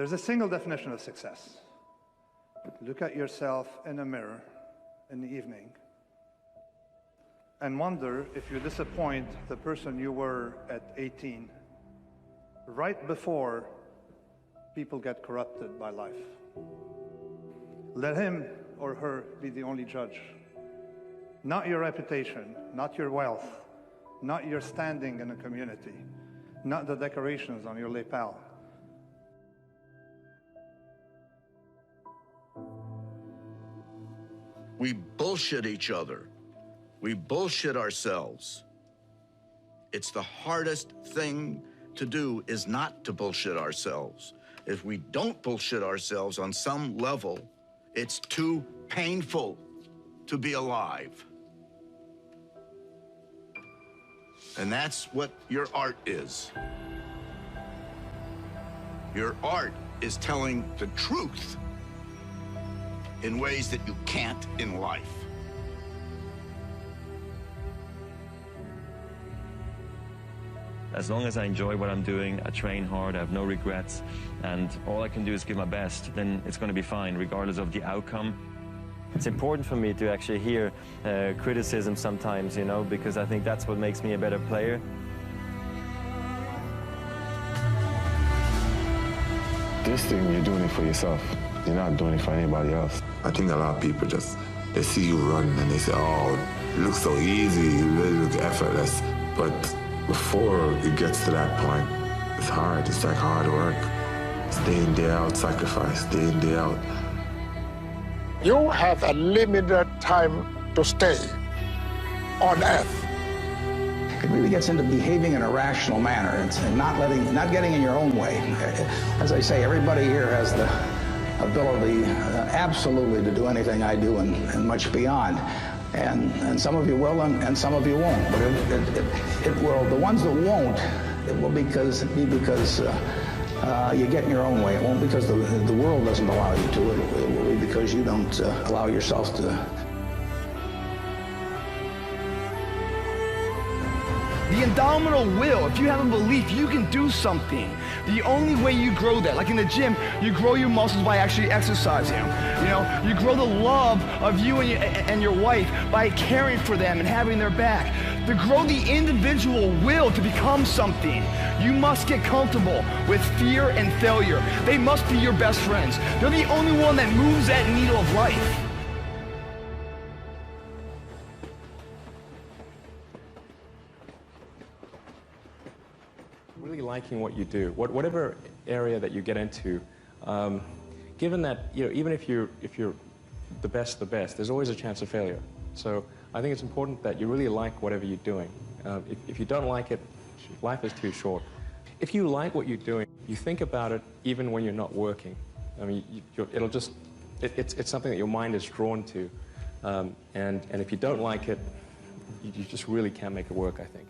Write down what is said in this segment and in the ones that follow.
There's a single definition of success. Look at yourself in a mirror in the evening and wonder if you disappoint the person you were at 18, right before people get corrupted by life. Let him or her be the only judge. Not your reputation, not your wealth, not your standing in a community, not the decorations on your lapel. We bullshit each other. We bullshit ourselves. It's the hardest thing to do is not to bullshit ourselves. If we don't bullshit ourselves on some level, it's too painful to be alive. And that's what your art is. Your art is telling the truth in ways that you can't in life. As long as I enjoy what I'm doing, I train hard, I have no regrets, and all I can do is give my best, then it's going to be fine, regardless of the outcome. It's important for me to actually hear criticism sometimes, you know, because I think that's what makes me a better player. This thing, you're doing it for yourself. You're not doing it for anybody else. I think a lot of people just, they see you run and they say, oh, it looks so easy, you really look effortless. But before it gets to that point, it's hard. It's like hard work. It's day in, day out, sacrifice, day in, day out. You have a limited time to stay on Earth. It really gets into behaving in a rational manner and not getting in your own way. As I say, everybody here has the ability absolutely to do anything I do and much beyond. And some of you will and some of you won't. But it will, the ones that won't, it will be because you get in your own way. It won't because the world doesn't allow you to. It will be because you don't allow yourself to. The indomitable will, if you have a belief you can do something, the only way you grow that, like in the gym, you grow your muscles by actually exercising them. You know, you grow the love of you and your wife by caring for them and having their back. To grow the individual will to become something, you must get comfortable with fear and failure. They must be your best friends. They're the only one that moves that needle of life. Really liking what you do, whatever area that you get into, given that, you know, even if you're the best, there's always a chance of failure. So I think it's important that you really like whatever you're doing. If you don't like it, life is too short. If you like what you're doing, you think about it even when you're not working. I mean, it's something that your mind is drawn to, and if you don't like it, you just really can't make it work, I think.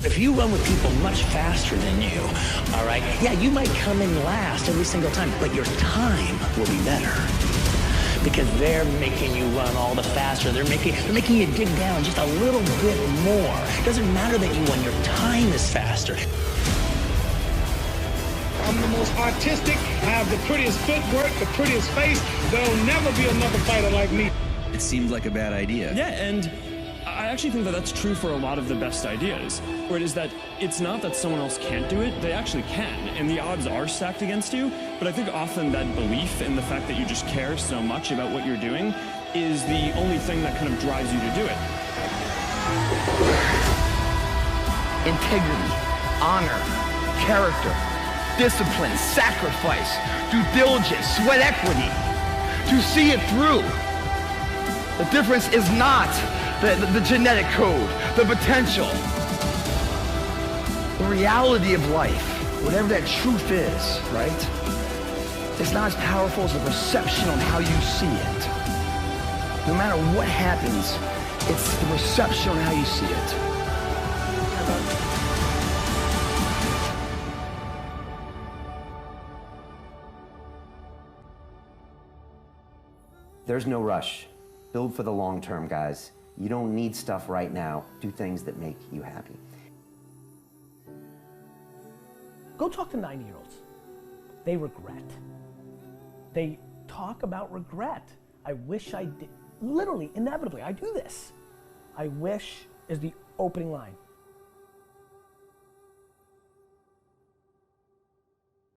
If you run with people much faster than you, all right, yeah, you might come in last every single time, but your time will be better because they're making you run all the faster. They're making you dig down just a little bit more. It doesn't matter that you won, your time is faster. I'm the most artistic, I have the prettiest footwork, the prettiest face. There'll never be another fighter like me. It seemed like a bad idea. Yeah, and I actually think that that's true for a lot of the best ideas, where it is that it's not that someone else can't do it, they actually can, and the odds are stacked against you, but I think often that belief in the fact that you just care so much about what you're doing is the only thing that kind of drives you to do it. Integrity, honor, character, discipline, sacrifice, due diligence, sweat equity, to see it through. The difference is not the genetic code, the potential, the reality of life, whatever that truth is, right? It's not as powerful as the perception on how you see it. No matter what happens, it's the perception on how you see it. There's no rush. Build for the long term, guys. You don't need stuff right now. Do things that make you happy. Go talk to 9-year-olds. They regret. They talk about regret. I wish I did. Literally, inevitably, I do this. I wish is the opening line.